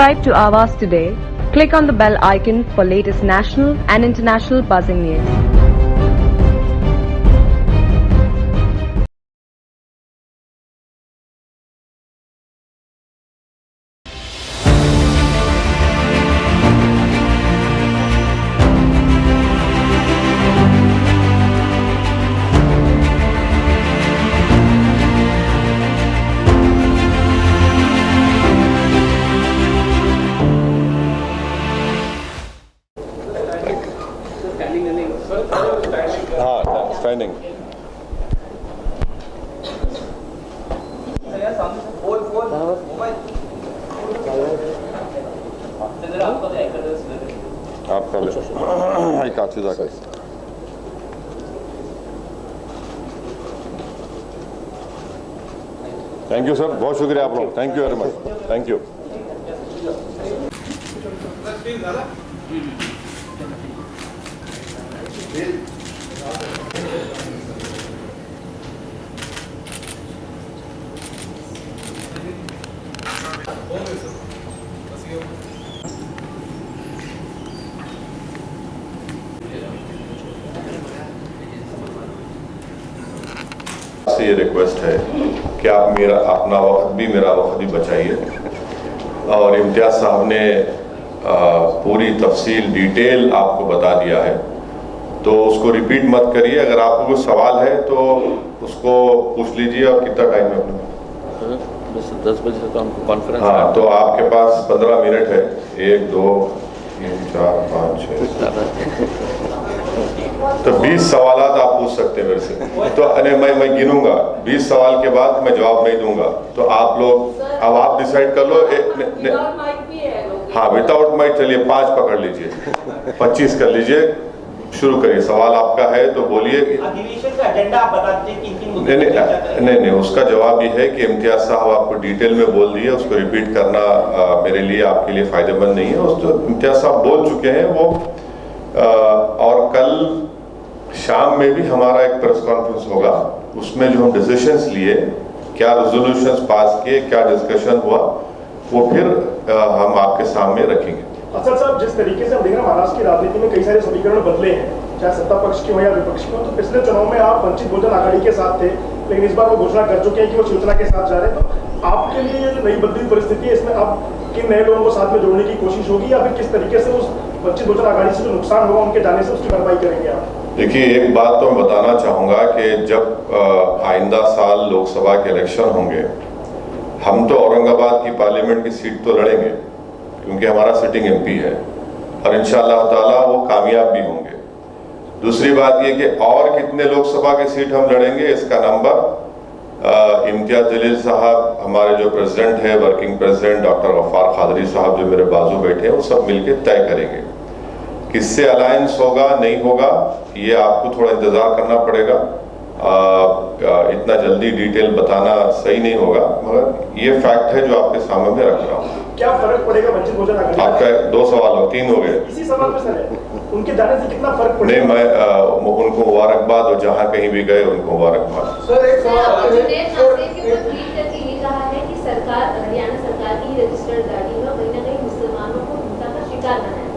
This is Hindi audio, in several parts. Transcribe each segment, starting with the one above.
Subscribe to Awaaz today. Click on the bell icon for latest national and international buzzing news. Standing. आपका एक आध चीज़ थैंक यू सर, बहुत शुक्रिया आप लोग, thank you very much, thank you. से ये रिक्वेस्ट है कि आप मेरा अपना वक्त भी मेरा वक्त भी बचाइए और इम्तियाज साहब ने पूरी तफसील डिटेल आपको बता दिया है तो उसको रिपीट मत करिए। अगर आपको कुछ सवाल है तो उसको पूछ लीजिए। और कितना टाइम है अपने? 10 बजे तो हमको कॉन्फ्रेंस। हाँ, तो आपके पास 15 मिनट है। 1 2 3 4 5 6 तो 20 सवालात आप पूछ सकते हैं मेरे से। तो मैं गिनूंगा, 20 सवाल के बाद मैं जवाब नहीं दूंगा। तो आप लोग अब आप डिसाइड कर लो। हाँ, विदाउट माइक चलिए 5 पकड़ लीजिए, 25 कर लीजिए, शुरू करिए। सवाल आपका है तो बोलिए। अधिवेशन का एजेंडा आप बता दीजिए। नहीं, उसका जवाब ये है कि इम्तियाज साहब आपको डिटेल में बोल दिए, उसको रिपीट करना मेरे लिए आपके लिए फायदेमंद नहीं है। उस जो इम्तियाज साहब बोल चुके हैं वो और कल शाम में भी हमारा एक प्रेस कॉन्फ्रेंस होगा, उसमें जो हम डिसीजंस लिए, क्या रेजोल्यूशंस पास किए, क्या डिस्कशन हुआ, वो फिर हम आपके सामने रखेंगे। अफसर साहब, जिस तरीके से हम देख रहे हैं महाराष्ट्र की राजनीति में कई सारे समीकरण बदले हैं, चाहे सत्ता पक्ष की हो या विपक्ष की हो, तो पिछले चुनाव में आप वंचित बहुजन आघाड़ी के साथ थे, लेकिन इस बार वो घोषणा कर चुके हैं कि वो शिवसेना के साथ जा रहे हैं। तो आपके लिए ये जो नई बदली परिस्थिति है, इसमें आप किन नए लोगों को साथ में जोड़ने की कोशिश होगी या फिर किस तरीके से उस वंचित बहुजन आघाड़ी से जो नुकसान होगा उनके जाने से उसकी भरपाई करेंगे आप? देखिए, एक बात तो मैं बताना चाहूँगा कि जब आइंदा साल लोकसभा के इलेक्शन होंगे, हम तो औरंगाबाद की पार्लियामेंट की सीट तो लड़ेंगे क्योंकि हमारा सिटिंग एमपी है और इंशाअल्लाह ताला वो कामयाब भी होंगे। दूसरी बात ये कि और कितने लोकसभा की सीट हम लड़ेंगे, इसका नंबर इम्तियाज जलील साहब, हमारे जो प्रेसिडेंट है, working president doctor Gaffar Khadri साहब जो मेरे बाजू बैठे हैं, वो सब मिलके तय करेंगे। किससे अलायंस होगा नहीं होगा ये आपको थोड़ा इंतजार करना पड़ेगा। इतना जल्दी डिटेल बताना सही नहीं होगा, मगर ये फैक्ट है जो आपके सामने में रख रहा हूँ। क्या फर्क पड़ेगा वंचित बहुजन आघाड़ी? आपका 2 सवाल हो, 3 हो गए। इसी सवाल में सर उनके जाने से कितना फर्क पड़ेगा? नहीं, मैं उनको मुबारकबाद, और जहाँ कहीं भी गए उनको मुबारकबाद। सर, एक सवाल ये कहा है कि सरकार, हरियाणा सरकार की रजिस्टर्ड गाड़ी में कहीं ना कहीं मुसलमानों को हिंसा का शिकार बनाया है,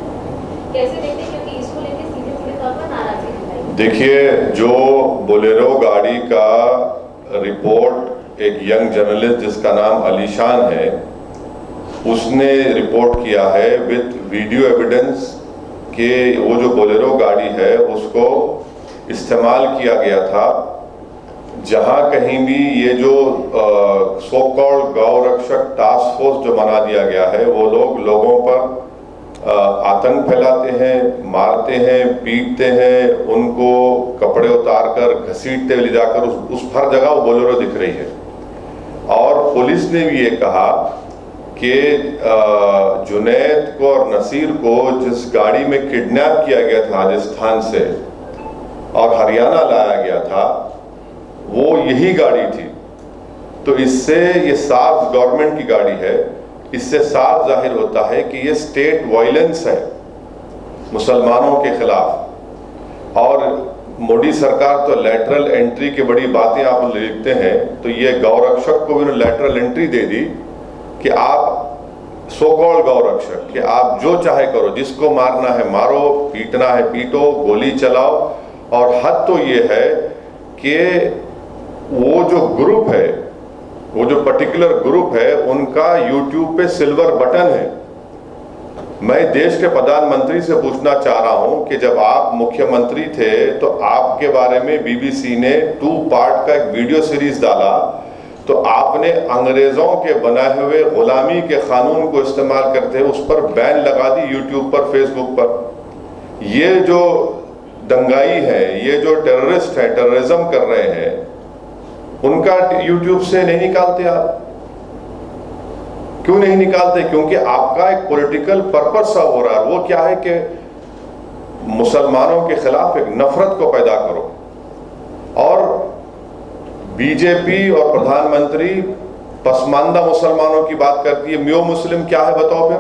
कैसे देखते हैं? क्योंकि इसको लेकर सीधे तौर पर नाराजगी दिखाई। देखिए, जो बोलेरो गाड़ी का रिपोर्ट एक यंग जर्नलिस्ट जिसका नाम अलीशान है, उसने रिपोर्ट किया है विद वीडियो एविडेंस कि वो जो बोलेरो गाड़ी है उसको इस्तेमाल किया गया था जहां कहीं भी ये जो सो कॉल्ड गौ रक्षक टास्क फोर्स जो बना दिया गया है, वो लोगों पर आतंक फैलाते हैं, मारते हैं, पीटते हैं, उनको कपड़े उतार कर घसीटते ले जाकर उस हर जगह वो बोलेरो दिख रही है। और पुलिस ने भी ये कहा कि जुनैद को और नसीर को जिस गाड़ी में किडनैप किया गया था राजस्थान से और हरियाणा लाया गया था, वो यही गाड़ी थी। तो इससे ये साफ गवर्नमेंट की गाड़ी है, इससे साफ जाहिर होता है कि ये स्टेट वायलेंस है मुसलमानों के खिलाफ। और मोदी सरकार तो लैटरल एंट्री की बड़ी बातें आप लिखते हैं, तो ये गौरक्षक को भी लैटरल एंट्री दे दी कि आप सो कॉल्ड गौरक्षक कि आप जो चाहे करो, जिसको मारना है मारो, पीटना है पीटो, गोली चलाओ। और हद तो ये है कि वो जो ग्रुप है, वो जो पर्टिकुलर ग्रुप है, उनका यूट्यूब पे सिल्वर बटन है। मैं देश के प्रधानमंत्री से पूछना चाह रहा हूं कि जब आप मुख्यमंत्री थे तो आपके बारे में बीबीसी ने 2 पार्ट का एक वीडियो सीरीज डाला, तो आपने अंग्रेजों के बनाए हुए गुलामी के कानून को इस्तेमाल करते उस पर बैन लगा दी यूट्यूब पर, फेसबुक पर। ये जो दंगाई है, ये जो टेररिस्ट है, टेररिज्म कर रहे हैं, उनका यूट्यूब से नहीं निकालते आप? क्यों नहीं निकालते? क्योंकि आपका एक पॉलिटिकल पर्पस सा हो रहा है। वो क्या है कि मुसलमानों के खिलाफ एक नफरत को पैदा करो। और बीजेपी और प्रधानमंत्री पसमानदा मुसलमानों की बात करती है। मियो मुस्लिम क्या है बताओ? फिर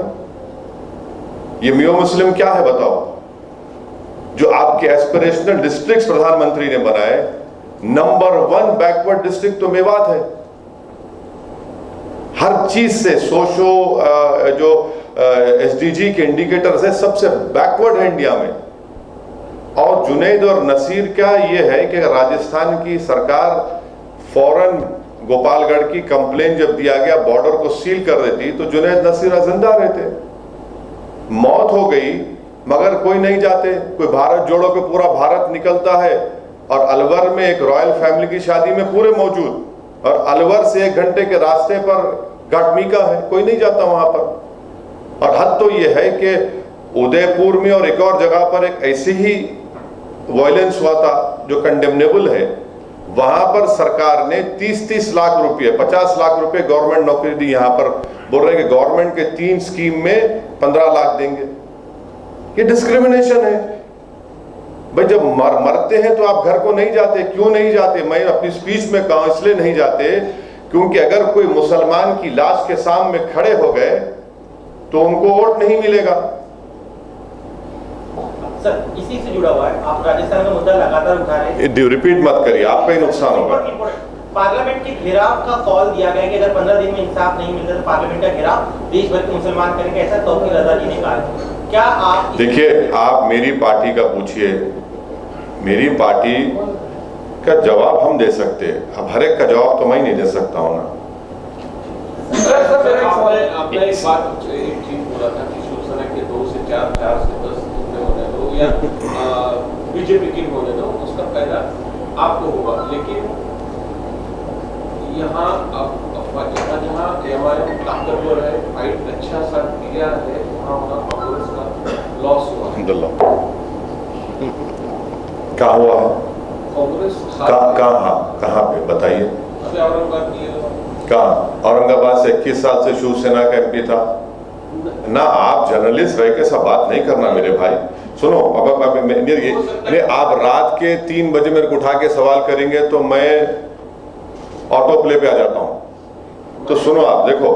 ये मियो मुस्लिम क्या है बताओ? जो आपके एस्पिरेशनल डिस्ट्रिक्ट्स प्रधानमंत्री ने बनाए, नंबर 1 बैकवर्ड डिस्ट्रिक्ट तो मेवात है। हर चीज से सोशो जो एसडीजी के इंडिकेटर्स है, सबसे बैकवर्ड है इंडिया में। और जुनैद और नसीर का ये है कि राजस्थान की सरकार फौरन गोपालगढ़ की कंप्लेन जब दिया गया, बॉर्डर को सील कर देती, तो जुनैद नसीर जिंदा रहते। मौत हो गई मगर कोई नहीं जाते। कोई भारत जोड़ो के पूरा भारत निकलता है और अलवर में एक रॉयल फैमिली की शादी में पूरे मौजूद, और अलवर से 1 घंटे के रास्ते पर घाटमीका है, कोई नहीं जाता वहां पर। और हद तो यह है कि उदयपुर में और एक और जगह पर एक ऐसी ही वायलेंस हुआ था जो कंडेमनेबल है। वहां पर सरकार ने 30-30 लाख रुपए, 50 लाख रुपए गवर्नमेंट नौकरी दी। यहां पर बोल रहे हैं कि गवर्नमेंट के 3 स्कीम में 15 लाख देंगे। ये डिस्क्रिमिनेशन है भाई। जब मरते हैं तो आप घर को नहीं जाते। क्यों नहीं जाते? मैं अपनी स्पीच में कहा इसलिए नहीं जाते क्योंकि अगर कोई मुसलमान की लाश के सामने खड़े हो गए तो उनको वोट नहीं मिलेगा। सर, इसी से जुड़ा हुआ है, आप राजस्थान का मुद्दा लगातार उठा रहे हैं। रिपीट मत करिए, आपका ही नुकसान होगा। पार्लियामेंट के घेराव का कॉल दिया गया कि अगर 15 दिन में इंसाफ नहीं मिलता तो पार्लियामेंट का घेराव देश भर के मुसलमान करेंगे, ऐसा तौकीर रजा जी ने कहा। क्या आप देखिए, आप मेरी पार्टी का पूछिए, मेरी पार्टी का जवाब हम दे सकते हैं। अब हर एक का जवाब तो मैं नहीं दे सकता हूं ना। आपने एक बात, एक चीज बोला था कि शिवसेना के 2 से 4, 4 से 10 होने दो या बीजेपी की होने दो, उसका फायदा आपको होगा। लेकिन यहाँ जहाँ एमआईएम ताकतवर है, फाइट अच्छा सा किया है, वहाँ कांग्रेस का लॉस हुआ है। क्या हुआ है? कांग्रेस कहाँ पे बताइए? अभी औरंगाबाद कहाँ? औरंगाबाद से 21 साल से शिवसेना का एमपी था ना। आप जर्नलिस्ट रह के सब बात नहीं करना मेरे भाई। सुनो, अब आप रात के 3 बजे मेरे को उठा के सवाल करेंगे तो मैं ऑटो प्ले पे आ जाता हूँ। तो सुनो, आप देखो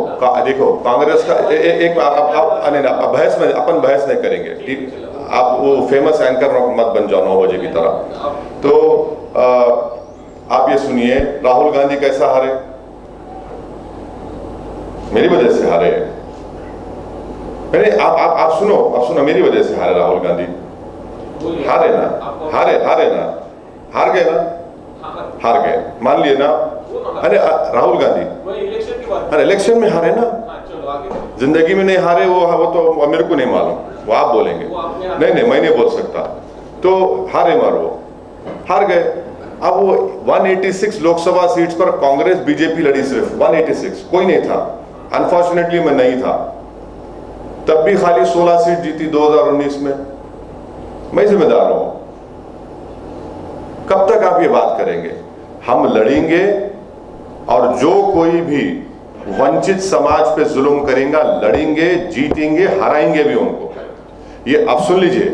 कांग्रेस का एक बहस में अपन बहस नहीं करेंगे। आप वो फेमस एंकर मत बन जाओ 9 बजे की तरह। तो आप ये सुनिए, राहुल गांधी कैसा हारे? मेरी वजह से हारे। आप सुनो, मेरी वजह से हारे राहुल गांधी। हारे ना, हार गए, मान लिए ना। अरे राहुल गांधी अरे इलेक्शन में हारे ना, जिंदगी में नहीं हारे। वो तो मेरे को नहीं मालूम, वो आप बोलेंगे। नहीं, मैं नहीं बोल सकता। तो हारे वो हार गए। अब वो 186 लोकसभा सीट्स पर कांग्रेस बीजेपी लड़ी, सिर्फ 186, कोई नहीं था। अनफॉर्चुनेटली मैं नहीं था। तब भी खाली 16 सीट जीती 2019 में। मैं जिम्मेदार हूं। कब तक आप ये बात करेंगे? हम लड़ेंगे और जो कोई भी वंचित समाज पे जुल्म करेगा, लड़ेंगे, जीतेंगे, हराएंगे भी उनको। ये अब सुन लीजिए,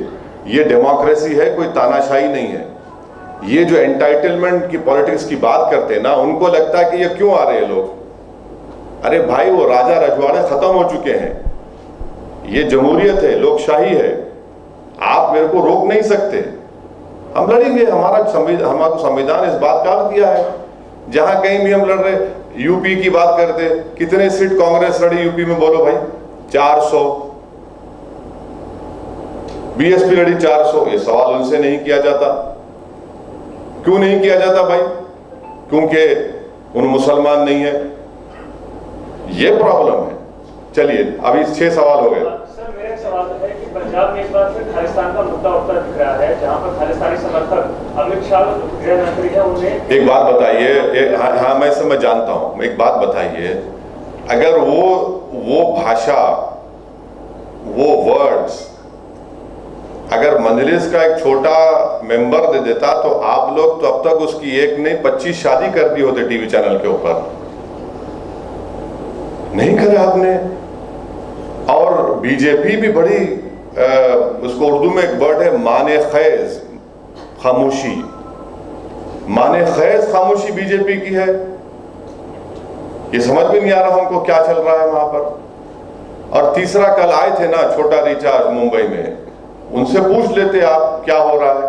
ये डेमोक्रेसी है, कोई तानाशाही नहीं है। ये जो एंटाइटलमेंट की पॉलिटिक्स की बात करते हैं ना, उनको लगता है कि ये क्यों आ रहे हैं लोग। अरे भाई, वो राजा रजवाड़े खत्म हो चुके हैं। ये जमहूरियत है, लोकशाही है। आप मेरे को रोक नहीं सकते। हम लड़ेंगे। हमारा संविधान इस बात का दिया है। जहां कहीं भी हम लड़ रहे, यूपी की बात करते, कितने सीट कांग्रेस लड़ी यूपी में? बोलो भाई, 400, बीएसपी लड़ी 400। ये सवाल उनसे नहीं किया जाता। क्यों नहीं किया जाता भाई? क्योंकि उन मुसलमान नहीं है, ये प्रॉब्लम है। चलिए अभी 6 सवाल हो गए। सर मेरा सवाल है कि पंजाब में एक बार फिर खालिस्तान का मुद्दा उठता दिख रहा है, जहां पर खालिस्तानी समर्थक अमित शाह गृह मंत्री है, उन्हें एक बात बताइए। हाँ मैं समझ जानता हूं। एक बात बताइए, अगर वो भाषा, वो वर्ड्स अगर मजलिस का एक छोटा मेंबर दे देता तो आप लोग तो अब तक उसकी एक नहीं 25 शादी कर दी होते टीवी चैनल के ऊपर। नहीं करे आपने। और बीजेपी भी बड़ी उसको उर्दू में एक वर्ड है माने खैज, खामोशी। माने खैज खामोशी बीजेपी की है। ये समझ में नहीं आ रहा हमको क्या चल रहा है वहां पर। और तीसरा, कल आए थे ना छोटा रिचार्ज मुंबई में, उनसे पूछ लेते आप क्या हो रहा है।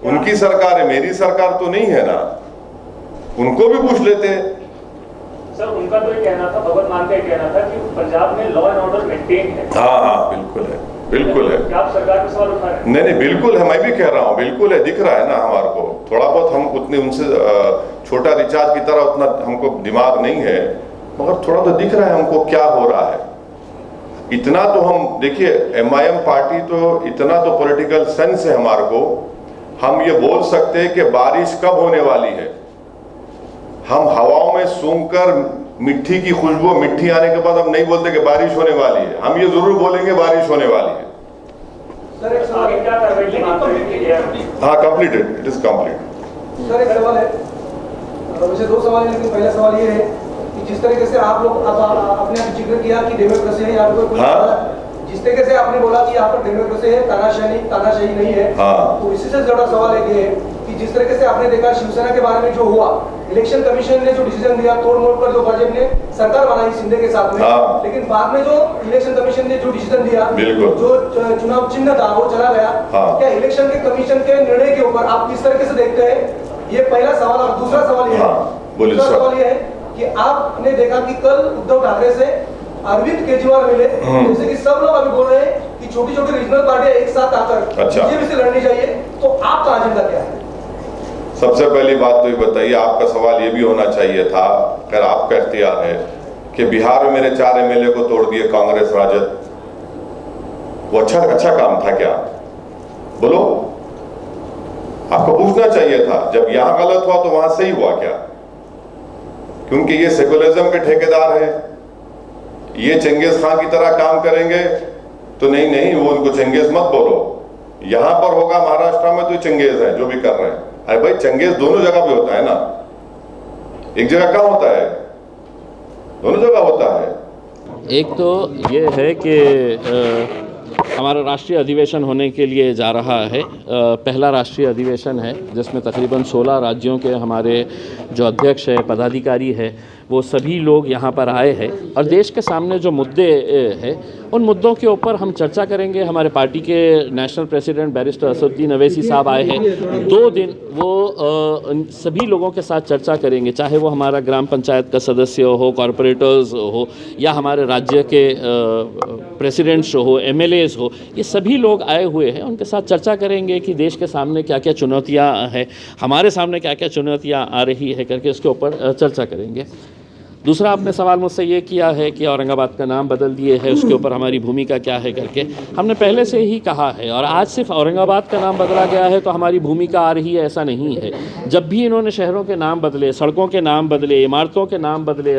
उनकी सरकार है, मेरी सरकार तो नहीं है ना, उनको भी पूछ लेते। सर उनका तो ये कहना था, भगवत मान का कहना था कि पंजाब में लॉ एंड ऑर्डर मेंटेन है। हाँ बिल्कुल है, बिल्कुल है। क्या आप सरकार पे सवाल उठा रहे हैं? नहीं बिल्कुल है, मैं भी कह रहा हूँ बिल्कुल है। दिख रहा है ना हमारे को, थोड़ा बहुत हम उतने उनसे छोटा रिचार्ज की तरह उतना हमको दिमाग नहीं है, मगर थोड़ा तो दिख रहा है हमको क्या हो रहा है। इतना तो हम देखिए, MIM पार्टी तो इतना तो पॉलिटिकल सेंस है हमारे को, हम ये बोल सकते हैं कि बारिश कब होने वाली है। हम हवाओं में सूंघकर मिट्टी की खुशबू, मिट्टी आने के बाद हम नहीं बोलते कि बारिश होने वाली है, हम ये जरूर बोलेंगे बारिश होने वाली है। सर एक सवाल क्या कार्रवाई की मांग करेंगे? हाँ completed, it is complete. Sir एक सवाल है, वैसे 2 सवाल है, लेकिन पहला सवाल ये है कि जिस तरीके से आप लोग अब आपने जिक्र किया कि डेमोक्रेसी है यहाँ पर, हाँ? जिस तरीके से आपने बोला कि यहाँ पर डेमोक्रेसी है, तानाशाही नहीं है, हाँ। तो इसी से जुड़ा सवाल एक ये है कि जिस तरीके से आपने देखा शिवसेना के बारे में जो हुआ, इलेक्शन कमीशन ने जो डिसीजन दिया, तोड़ मोड़ कर जो भाजपा ने सरकार बनाई शिंदे के साथ में, हाँ। लेकिन बाद में जो इलेक्शन कमीशन ने जो डिसीजन दिया, जो चुनाव चिन्ह था वो चला गया। हाँ। क्या इलेक्शन के कमीशन के निर्णय के ऊपर आप किस तरीके से देखते हैं? ये पहला सवाल। और दूसरा सवाल ये है, दूसरा सवाल ये है कि आपने देखा कि कल उद्धव ठाकरे से अरविंद केजरीवाल मिले, जैसे कि सब लोग अभी बोल रहे हैं कि छोटी छोटी रीजनल पार्टियां एक साथ आकर बीजेपी से लड़नी चाहिए, तो आपका एजेंडा क्या है? सबसे पहली बात तो ये बताइए, आपका सवाल ये भी होना चाहिए था, अगर आपका इख्तियार है, कि बिहार में मेरे 4 MLA को तोड़ दिए कांग्रेस राजद, वो अच्छा काम था क्या? बोलो, आपको पूछना चाहिए था। जब यहां गलत हुआ तो वहां सही हुआ क्या? क्योंकि ये सेकुलरिज्म के ठेकेदार हैं, ये चंगेज खान की तरह काम करेंगे तो नहीं, वो उनको चंगेज मत बोलो। यहां पर होगा महाराष्ट्र में तो चंगेज है जो भी कर रहे हैं। अरे भाई चंगेज दोनों जगह पे होता है ना, एक जगह कहाँ होता है? दोनों जगह होता है। एक तो ये है कि हमारा राष्ट्रीय अधिवेशन होने के लिए जा रहा है। पहला राष्ट्रीय अधिवेशन है जिसमें तकरीबन 16 राज्यों के हमारे जो अध्यक्ष है, पदाधिकारी है, वो सभी लोग यहाँ पर आए हैं और देश के सामने जो मुद्दे हैं उन मुद्दों के ऊपर हम चर्चा करेंगे। हमारे पार्टी के national president barrister Asaduddin Owaisi साहब आए हैं। 2 दिन वो सभी लोगों के साथ चर्चा करेंगे, चाहे वो हमारा ग्राम पंचायत का सदस्य हो, कॉरपोरेटर्स हो, या हमारे राज्य के प्रेसिडेंट्स हो, MLAs हो, ये सभी लोग आए हुए हैं। उनके साथ चर्चा करेंगे कि देश के सामने क्या क्या चुनौतियाँ हैं, हमारे सामने क्या क्या चुनौतियाँ आ रही है करके इसके ऊपर चर्चा करेंगे। दूसरा आपने सवाल मुझसे ये किया है कि औरंगाबाद का नाम बदल दिए है, उसके ऊपर हमारी भूमिका क्या है करके। हमने पहले से ही कहा है, और आज सिर्फ औरंगाबाद का नाम बदला गया है तो हमारी भूमिका आ रही है, ऐसा नहीं है। जब भी इन्होंने शहरों के नाम बदले, सड़कों के नाम बदले, इमारतों के नाम बदले,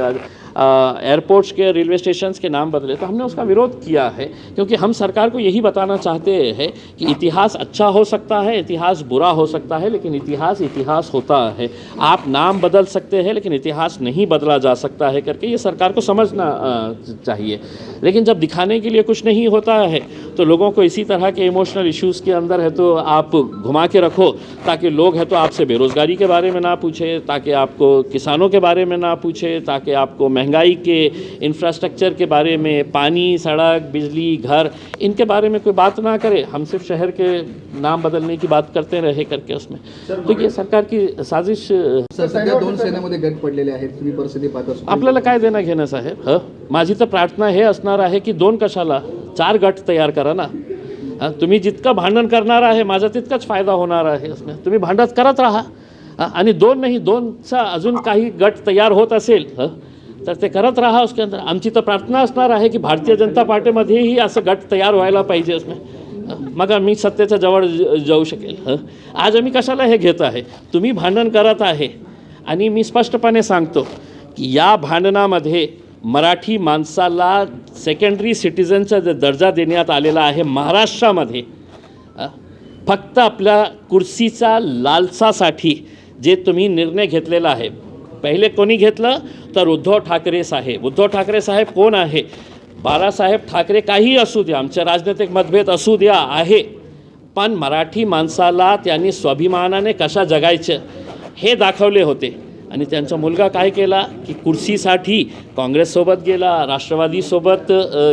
एयरपोर्ट्स के, रेलवे स्टेशंस के नाम बदले, तो हमने उसका विरोध किया है, क्योंकि हम सरकार को यही बताना चाहते हैं कि इतिहास अच्छा हो सकता है, इतिहास बुरा हो सकता है, लेकिन इतिहास इतिहास होता है। आप नाम बदल सकते हैं लेकिन इतिहास नहीं बदला जा सकता है करके ये सरकार को समझना चाहिए। लेकिन जब दिखाने के लिए कुछ नहीं होता है तो लोगों को इसी तरह के इमोशनल इश्यूज़ के अंदर है तो आप घुमा के रखो, ताकि लोग हैं तो आपसे बेरोज़गारी के बारे में ना पूछे, ताकि आपको किसानों के बारे में ना पूछे, ताकि आपको महंगाई के, इंफ्रास्ट्रक्चर के बारे में, पानी, सड़क, बिजली, घर, इनके बारे में कोई बात ना करे, हम सिर्फ शहर के नाम बदलने की बात करते रहे करके उसमें, तो ये सरकार की साजिश। सध्या दोन सेनेमध्ये गट पडलेले आहेत, तुम्ही परिस्थिती पाहता, आपल्याला काय देणं घेणं साहेब? माझी तर प्रार्थना हे असणार आहे की 2 कशाला 4 गट तयार करा ना. तुम्ही जितकं भांडण करणार आहे माझा तितकाच फायदा होणार आहे उसमें. तुम्ही भांडत करत राहा आणि 2 नाही 2चा अजून काही गट तयार होत असेल तर ते करत राहा उसके अंदर. आमची तर प्रार्थना असणार आहे की भारतीय जनता पार्टीमध्येही असं गट तयार व्हायला पाहिजे उसमें, मग आम्ही सत्तेच्या जवळ जाऊ शकेल. आज आम्ही कशाला हे घेत आहे? तुम्ही भांडण करत आहे आणि मी स्पष्टपणे सांगतो की या भांडणामध्ये मराठी माणसाला सेकंडरी सिटिझनचा दर्जा देण्यात आलेला आहे महाराष्ट्रामध्ये. फक्त आपल्या कुर्सीचा लालसासाठी जे तुम्ही निर्णय घेतलेला आहे, पहिले कोणी घेतलं तर उद्धव ठाकरे साहेब. उद्धव ठाकरे साहेब कोण आहे? बाळासाहेब ठाकरे काही असू द्या, आमचे राजनैतिक मतभेद असू द्या आहे, पण मराठी माणसाला त्यांनी स्वाभिमानाने कशा जगायचं हे दाखवले होते. आणि त्यांचा मुलगा काय केला की कुर्सीसाठी काँग्रेससोबत गेला, राष्ट्रवादीसोबत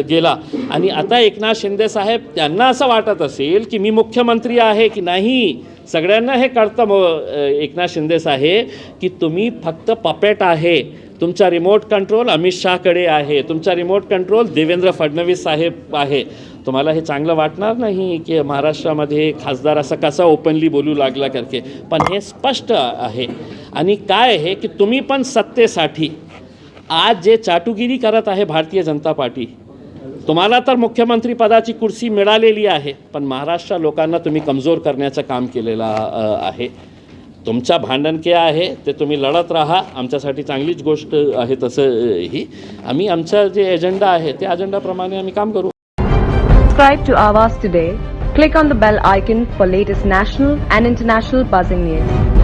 गेला. आणि आता एकनाथ शिंदे साहेब त्यांना असं वाटत असेल की मी मुख्यमंत्री आहे की नाही. सगळ्यांना हे कळतं एकनाथ शिंदे साहेब की तुम्ही फक्त पपेट आहे. तुमचा रिमोट कंट्रोल अमित शहाकडे आहे, तुमचा रिमोट कंट्रोल देवेंद्र फडणवीस साहेब आहे. तुम्हाला हे चांगलं वाटणार नाही की महाराष्ट्रामध्ये खासदार असं कसा ओपनली बोलू लागला करके, पण हे स्पष्ट आहे. आणि काय आहे की तुम्ही पण सत्तेसाठी आज जे चाटुगिरी करत आहे भारतीय जनता पार्टी, तुम्हाला तर मुख्यमंत्री पदाची कुर्सी मिळालेली आहे, पण महाराष्ट्र लोकांना तुम्ही कमजोर करण्याचं काम केलेलं आहे. तुमचा भांडण काय आहे ते तुम्ही लढत राहा, आमच्यासाठी चांगलीच गोष्ट आहे. तसंही आम्ही आमचा जे एजेंडा आहे त्या अजेंडाप्रमाणे आम्ही काम करू. Subscribe to Awaaz today. Click on the bell icon for latest national and international buzzing news.